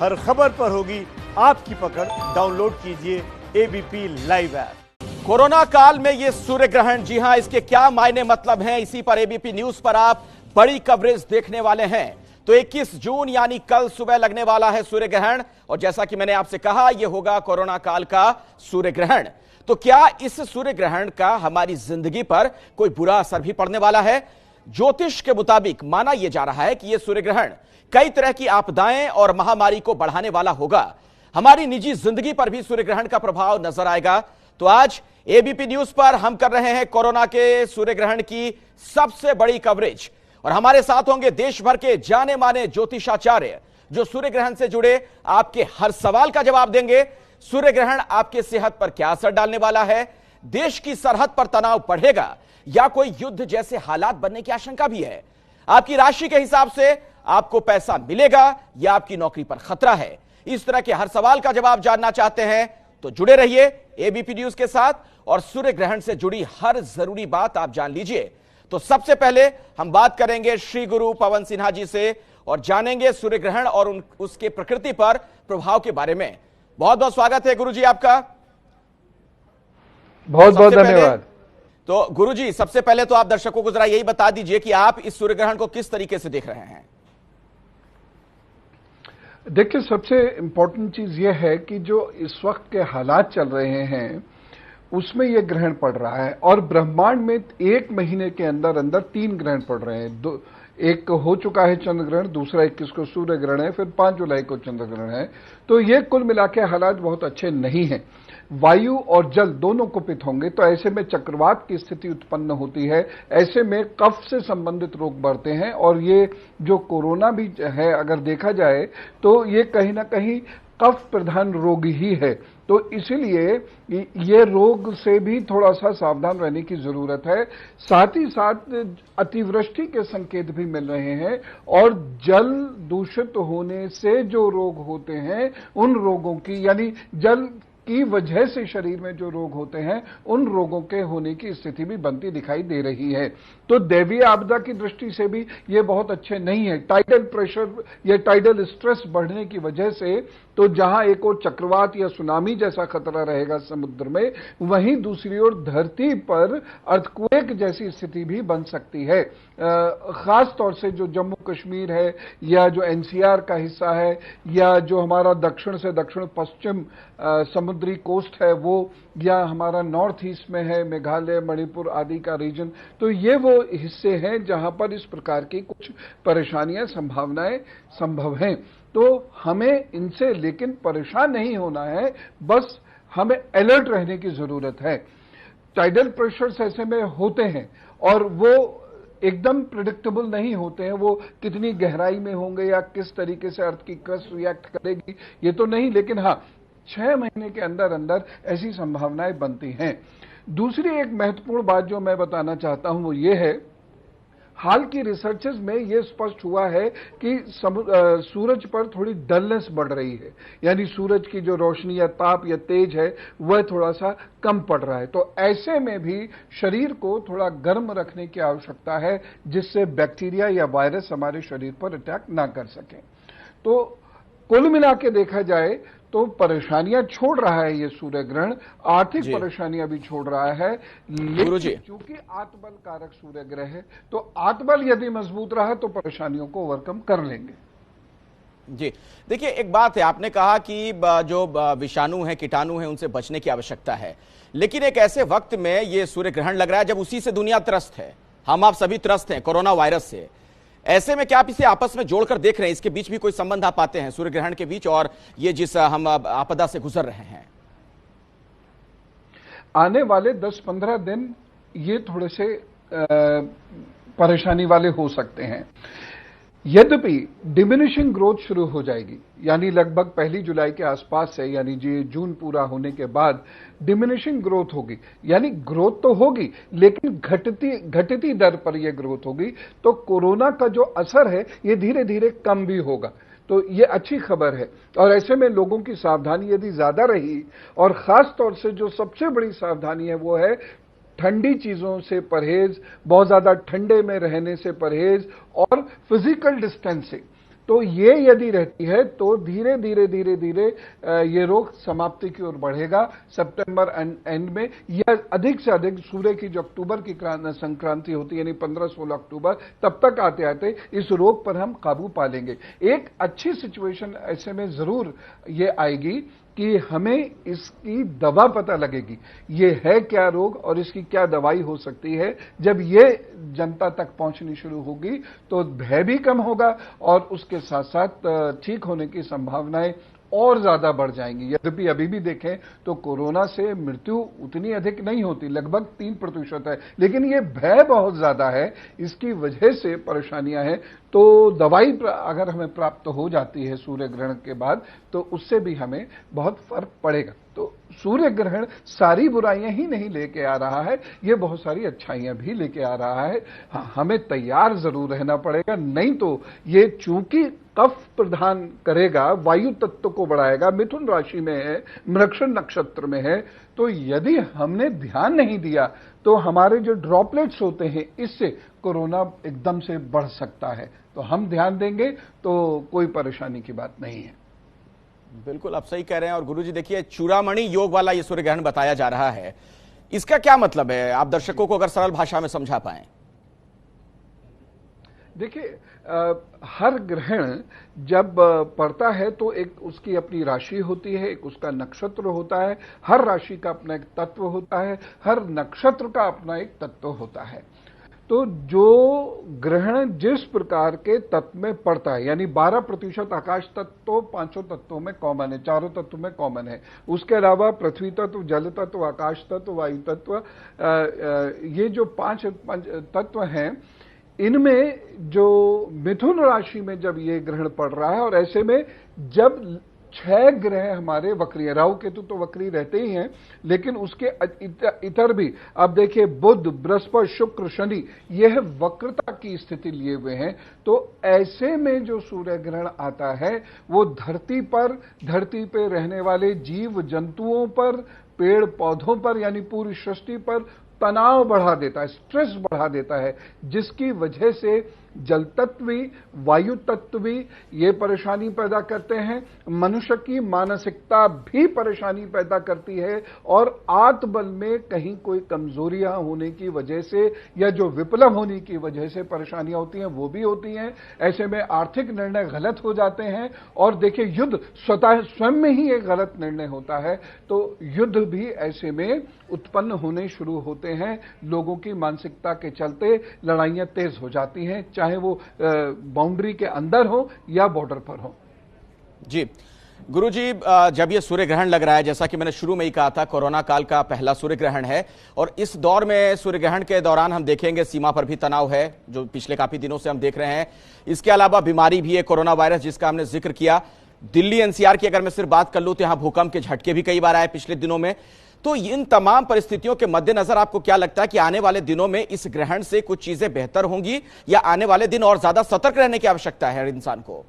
हर खबर पर होगी आपकी पकड़। डाउनलोड कीजिए एबीपी लाइव ऐप। कोरोना काल में ये सूर्य ग्रहण, जी हां, इसके क्या मायने मतलब हैं, इसी पर एबीपी न्यूज पर आप बड़ी कवरेज देखने वाले हैं। तो 21 जून यानी कल सुबह लगने वाला है सूर्य ग्रहण, और जैसा कि मैंने आपसे कहा, यह होगा कोरोना काल का सूर्य ग्रहण। तो क्या इस सूर्य ग्रहण का हमारी जिंदगी पर कोई बुरा असर भी पड़ने वाला है? ज्योतिष के मुताबिक माना यह जा रहा है कि यह सूर्य ग्रहण कई तरह की आपदाएं और महामारी को बढ़ाने वाला होगा। हमारी निजी जिंदगी पर भी सूर्य ग्रहण का प्रभाव नजर आएगा। तो आज एबीपी न्यूज पर हम कर रहे हैं कोरोना के सूर्य ग्रहण की सबसे बड़ी कवरेज, और हमारे साथ होंगे देश भर के जाने माने ज्योतिषाचार्य जो सूर्य ग्रहण से जुड़े आपके हर सवाल का जवाब देंगे। सूर्य ग्रहण आपके सेहत पर क्या असर डालने वाला है? देश की सरहद पर तनाव बढ़ेगा या कोई युद्ध जैसे हालात बनने की आशंका भी है? आपकी राशि के हिसाब से आपको पैसा मिलेगा या आपकी नौकरी पर खतरा है? इस तरह के हर सवाल का जवाब जानना चाहते हैं तो जुड़े रहिए एबीपी न्यूज के साथ, और सूर्य ग्रहण से जुड़ी हर जरूरी बात आप जान लीजिए। तो सबसे पहले हम बात करेंगे श्री गुरु पवन सिन्हा जी से और जानेंगे सूर्य ग्रहण और उसके प्रकृति पर प्रभाव के बारे में। बहुत बहुत स्वागत है गुरु जी आपका। बहुत बहुत धन्यवाद। तो गुरु जी, सबसे पहले तो आप दर्शकों को जरा यही बता दीजिए कि आप इस सूर्य ग्रहण को किस तरीके से देख रहे हैं। देखिए, सबसे इंपॉर्टेंट चीज यह है कि जो इस वक्त के हालात चल रहे हैं उसमें यह ग्रहण पड़ रहा है, और ब्रह्मांड में एक महीने के अंदर अंदर 3 ग्रहण पड़ रहे हैं। एक हो चुका है चंद्र ग्रहण, दूसरा 21 को सूर्य ग्रहण है, फिर 5 जुलाई को चंद्र ग्रहण है। तो ये कुल मिला के हालात बहुत अच्छे नहीं हैं। वायु और जल दोनों कुपित होंगे, तो ऐसे में चक्रवात की स्थिति उत्पन्न होती है। ऐसे में कफ से संबंधित रोग बढ़ते हैं, और ये जो कोरोना भी है, अगर देखा जाए तो ये कहीं ना कहीं कफ प्रधान रोग ही है। तो इसीलिए ये रोग से भी थोड़ा सा सावधान रहने की जरूरत है। साथ ही साथ अतिवृष्टि के संकेत भी मिल रहे हैं, और जल दूषित होने से जो रोग होते हैं उन रोगों की, यानी जल की वजह से शरीर में जो रोग होते हैं उन रोगों के होने की स्थिति भी बनती दिखाई दे रही है। तो दैवीय आपदा की दृष्टि से भी ये बहुत अच्छे नहीं है। टाइडल प्रेशर या टाइडल स्ट्रेस बढ़ने की वजह से तो जहां एक और चक्रवात या सुनामी जैसा खतरा रहेगा समुद्र में, वहीं दूसरी ओर धरती पर अर्थक्वेक जैसी स्थिति भी बन सकती है। खास तौर से जो जम्मू कश्मीर है, या जो एनसीआर का हिस्सा है, या जो हमारा दक्षिण से दक्षिण पश्चिम समुद्री कोस्ट है वो, या हमारा नॉर्थ ईस्ट में है मेघालय, मणिपुर आदि का रीजन, तो ये वो हिस्से हैं जहां पर इस प्रकार की कुछ परेशानियां, संभावनाएं संभव हैं। तो हमें इनसे लेकिन परेशान नहीं होना है, बस हमें अलर्ट रहने की जरूरत है। टाइडल प्रेशर्स ऐसे में होते हैं और वो एकदम प्रिडिक्टेबल नहीं होते हैं। वो कितनी गहराई में होंगे या किस तरीके से अर्थ की क्रस्ट रिएक्ट करेगी ये तो नहीं, लेकिन हाँ 6 महीने के अंदर अंदर ऐसी संभावनाएं बनती हैं। दूसरी एक महत्वपूर्ण बात जो मैं बताना चाहता हूं वो ये है, हाल की रिसर्चेस में यह स्पष्ट हुआ है कि सूरज पर थोड़ी डलनेस बढ़ रही है, यानी सूरज की जो रोशनी या ताप या तेज है वह थोड़ा सा कम पड़ रहा है। तो ऐसे में भी शरीर को थोड़ा गर्म रखने की आवश्यकता है, जिससे बैक्टीरिया या वायरस हमारे शरीर पर अटैक ना कर सकें। तो कुल मिला के देखा जाए तो परेशानियां छोड़ रहा है ये सूर्य ग्रहण, आर्थिक परेशानियां भी छोड़ रहा है, लेकिन चूंकि आत्मबल कारक सूर्य ग्रह है तो आत्मबल यदि मजबूत रहा तो परेशानियों को ओवरकम कर लेंगे। जी देखिए, एक बात है, आपने कहा कि जो विषाणु हैं, कीटाणु हैं, उनसे बचने की आवश्यकता है, लेकिन एक ऐसे वक्त में ये सूर्य ग्रहण लग रहा है जब उसी से दुनिया त्रस्त है, हम आप सभी त्रस्त हैं कोरोना वायरस से। ऐसे में क्या आप इसे आपस में जोड़कर देख रहे हैं? इसके बीच भी कोई संबंध आप पाते हैं सूर्य ग्रहण के बीच और ये जिस हम आपदा से गुजर रहे हैं? आने वाले 10-15 दिन ये थोड़े से परेशानी वाले हो सकते हैं। यद्यपि डिमिनिशिंग ग्रोथ शुरू हो जाएगी, यानी लगभग 1 जुलाई के आसपास से, यानी जून पूरा होने के बाद डिमिनिशिंग ग्रोथ होगी, यानी ग्रोथ तो होगी लेकिन घटती दर पर यह ग्रोथ होगी। तो कोरोना का जो असर है ये धीरे धीरे कम भी होगा, तो ये अच्छी खबर है। और ऐसे में लोगों की सावधानी यदि ज्यादा रही, और खास तौर से जो सबसे बड़ी सावधानी है वो है ठंडी चीजों से परहेज, बहुत ज्यादा ठंडे में रहने से परहेज, और फिजिकल डिस्टेंसिंग। तो ये यदि रहती है तो धीरे धीरे धीरे धीरे ये रोग समाप्ति की ओर बढ़ेगा। सितंबर एंड में या अधिक से अधिक सूर्य की जो अक्टूबर की संक्रांति होती है यानी 15-16 अक्टूबर, तब तक आते आते इस रोग पर हम काबू पा लेंगे। एक अच्छी सिचुएशन ऐसे में जरूर ये आएगी कि हमें इसकी दवा पता लगेगी, ये है क्या रोग और इसकी क्या दवाई हो सकती है। जब ये जनता तक पहुंचनी शुरू होगी तो भय भी कम होगा और उसके साथ साथ ठीक होने की संभावनाएं और ज्यादा बढ़ जाएंगी। यद्यपि अभी भी देखें तो कोरोना से मृत्यु उतनी अधिक नहीं होती, लगभग 3% है, लेकिन ये भय बहुत ज्यादा है, इसकी वजह से परेशानियां हैं। तो दवाई अगर हमें प्राप्त हो जाती है सूर्य ग्रहण के बाद तो उससे भी हमें बहुत फर्क पड़ेगा। तो सूर्य ग्रहण सारी बुराइयां ही नहीं लेके आ रहा है, ये बहुत सारी अच्छाइयां भी लेके आ रहा है। हाँ, हमें तैयार जरूर रहना पड़ेगा, नहीं तो ये चूंकि कफ प्रदान करेगा, वायु तत्व को बढ़ाएगा, मिथुन राशि में है, मृगशिर नक्षत्र में है, तो यदि हमने ध्यान नहीं दिया तो हमारे जो ड्रॉपलेट्स होते हैं इससे कोरोना एकदम से बढ़ सकता है। तो हम ध्यान देंगे तो कोई परेशानी की बात नहीं है। बिल्कुल आप सही कह रहे हैं। और गुरुजी देखिए, चूड़ामणि योग वाला ये सूर्य ग्रहण बताया जा रहा है, इसका क्या मतलब है, आप दर्शकों को अगर सरल भाषा में समझा पाएं। देखिए, हर ग्रहण जब पड़ता है तो एक उसकी अपनी राशि होती है, एक उसका नक्षत्र होता है, हर राशि का अपना एक तत्व होता है, हर नक्षत्र का अपना एक तत्व होता है। तो जो ग्रहण जिस प्रकार के तत्व में पड़ता है, यानी 12% आकाश तत्व 5 तत्वों में कॉमन है, 4 तत्व में कॉमन है। उसके अलावा पृथ्वी तत्व, जल तत्व, आकाश तत्व, वायु तत्व, ये जो 5 तत्व हैं, इनमें जो मिथुन राशि में जब ये ग्रहण पड़ रहा है और ऐसे में जब 6 ग्रह हमारे वक्री, राहु केतु तो वक्री रहते ही हैं, लेकिन उसके इतर भी अब देखिए बुध, बृहस्पति, शुक्र, शनि, यह वक्रता की स्थिति लिए हुए हैं। तो ऐसे में जो सूर्य ग्रहण आता है वो धरती पे रहने वाले जीव जंतुओं पर, पेड़ पौधों पर, यानी पूरी सृष्टि पर तनाव बढ़ा देता है, स्ट्रेस बढ़ा देता है, जिसकी वजह से जल तत्व भी, वायु तत्व भी ये परेशानी पैदा करते हैं। मनुष्य की मानसिकता भी परेशानी पैदा करती है और आत्मबल में कहीं कोई कमजोरियां होने की वजह से या जो विप्लव होने की वजह से परेशानियां होती हैं वो भी होती हैं। ऐसे में आर्थिक निर्णय गलत हो जाते हैं और देखिए युद्ध स्वयं में ही एक गलत निर्णय होता है, तो युद्ध भी ऐसे में उत्पन्न होने शुरू होते हैं। लोगों की मानसिकता के चलते लड़ाइयां तेज हो जाती हैं, चाहे वो बाउंड्री के अंदर हो या बॉर्डर पर हो। जी गुरुजी, जब ये सूर्य ग्रहण लग रहा है, जैसा कि मैंने शुरू में ही कहा था, कोरोना काल का पहला सूर्य ग्रहण है और इस दौर में सूर्य ग्रहण के दौरान हम देखेंगे सीमा पर भी तनाव है, जो पिछले काफी दिनों से हम देख रहे हैं। इसके अलावा बीमारी भी है, कोरोना वायरस, जिसका हमने जिक्र किया। दिल्ली एनसीआर की अगर मैं सिर्फ बात कर लूं तो यहां भूकंप के झटके भी कई बार आए पिछले दिनों में। तो इन तमाम परिस्थितियों के मद्देनजर आपको क्या लगता है कि आने वाले दिनों में इस ग्रहण से कुछ चीजें बेहतर होंगी या आने वाले दिन और ज्यादा सतर्क रहने की आवश्यकता है हर इंसान को?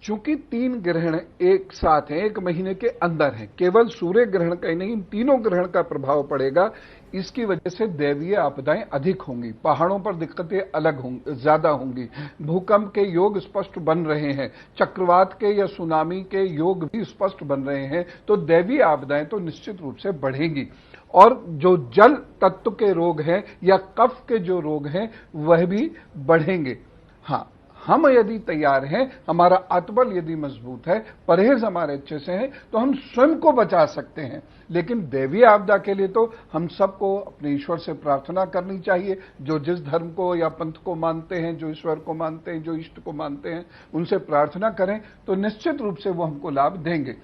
चूंकि 3 ग्रहण एक साथ हैं, 1 महीने के अंदर हैं, केवल सूर्य ग्रहण का ही नहीं, इन तीनों ग्रहण का प्रभाव पड़ेगा। इसकी वजह से दैवीय आपदाएं अधिक होंगी, पहाड़ों पर दिक्कतें अलग होंगी, ज्यादा होंगी, भूकंप के योग स्पष्ट बन रहे हैं, चक्रवात के या सुनामी के योग भी स्पष्ट बन रहे हैं। तो दैवीय आपदाएं तो निश्चित रूप से बढ़ेंगी और जो जल तत्व के रोग हैं या कफ के जो रोग हैं वह भी बढ़ेंगे। हाँ, हम यदि तैयार हैं, हमारा आत्मबल यदि मजबूत है, परहेज हमारे अच्छे से है, तो हम स्वयं को बचा सकते हैं। लेकिन दैवीय आपदा के लिए तो हम सबको अपने ईश्वर से प्रार्थना करनी चाहिए। जो जिस धर्म को या पंथ को मानते हैं, जो ईश्वर को मानते हैं, जो इष्ट को मानते हैं, उनसे प्रार्थना करें तो निश्चित रूप से वो हमको लाभ देंगे।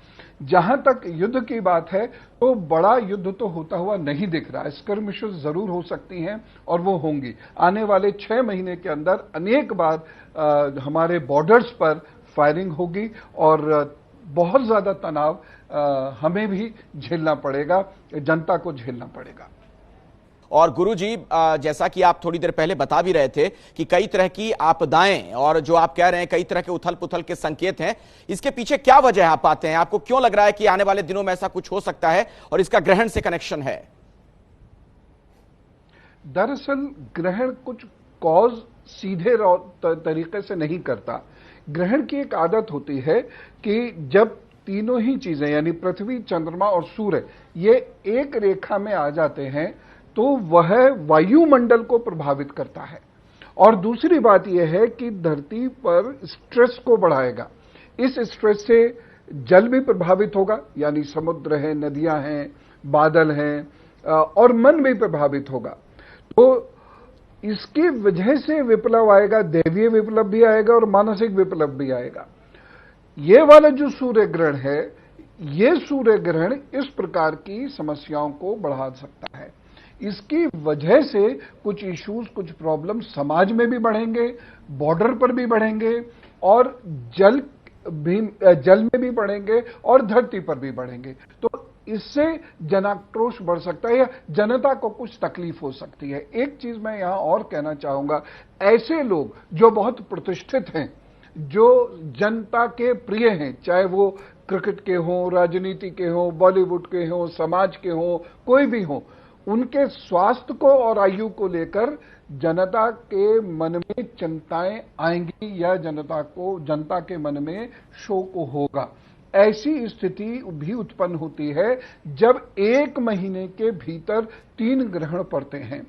जहां तक युद्ध की बात है तो बड़ा युद्ध तो होता हुआ नहीं दिख रहा है। स्कर्मिशेस जरूर हो सकती हैं और वो होंगी। आने वाले 6 महीने के अंदर अनेक बार हमारे बॉर्डर्स पर फायरिंग होगी और बहुत ज्यादा तनाव हमें भी झेलना पड़ेगा, जनता को झेलना पड़ेगा। और गुरुजी, जैसा कि आप थोड़ी देर पहले बता भी रहे थे कि कई तरह की आपदाएं और जो आप कह रहे हैं कई तरह के उथल पुथल के संकेत हैं, इसके पीछे क्या वजह आप पाते हैं? आपको क्यों लग रहा है कि आने वाले दिनों में ऐसा कुछ हो सकता है और इसका ग्रहण से कनेक्शन है? दरअसल ग्रहण कुछ कॉज सीधे तरीके से नहीं करता। ग्रहण की एक आदत होती है कि जब तीनों ही चीजें यानी पृथ्वी, चंद्रमा और सूर्य ये एक रेखा में आ जाते हैं तो वह वायुमंडल को प्रभावित करता है। और दूसरी बात यह है कि धरती पर स्ट्रेस को बढ़ाएगा। इस स्ट्रेस से जल भी प्रभावित होगा, यानी समुद्र है, नदियां हैं, बादल हैं, और मन भी प्रभावित होगा। तो इसकी वजह से विप्लव आएगा, दैवीय विप्लव भी आएगा और मानसिक विप्लव भी आएगा। ये वाला जो सूर्य ग्रहण है, ये सूर्य ग्रहण इस प्रकार की समस्याओं को बढ़ा सकता है। इसकी वजह से कुछ इश्यूज, कुछ प्रॉब्लम समाज में भी बढ़ेंगे, बॉर्डर पर भी बढ़ेंगे और जल में भी बढ़ेंगे और धरती पर भी बढ़ेंगे। तो इससे जनाक्रोश बढ़ सकता है या जनता को कुछ तकलीफ हो सकती है। एक चीज मैं यहां और कहना चाहूंगा, ऐसे लोग जो बहुत प्रतिष्ठित हैं, जो जनता के प्रिय हैं, चाहे वो क्रिकेट के हों, राजनीति के हों, बॉलीवुड के हों, समाज के हों, कोई भी हों, उनके स्वास्थ्य को और आयु को लेकर जनता के मन में चिंताएं आएंगी या जनता के मन में शोक होगा। ऐसी स्थिति भी उत्पन्न होती है जब एक महीने के भीतर 3 ग्रहण पड़ते हैं।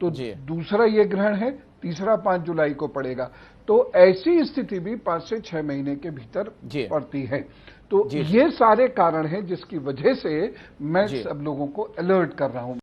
तो दूसरा ये ग्रहण है, तीसरा 5 जुलाई को पड़ेगा। तो ऐसी स्थिति भी 5 से 6 महीने के भीतर पड़ती है। तो ये सारे कारण हैं जिसकी वजह से मैं सब लोगों को अलर्ट कर रहा हूं।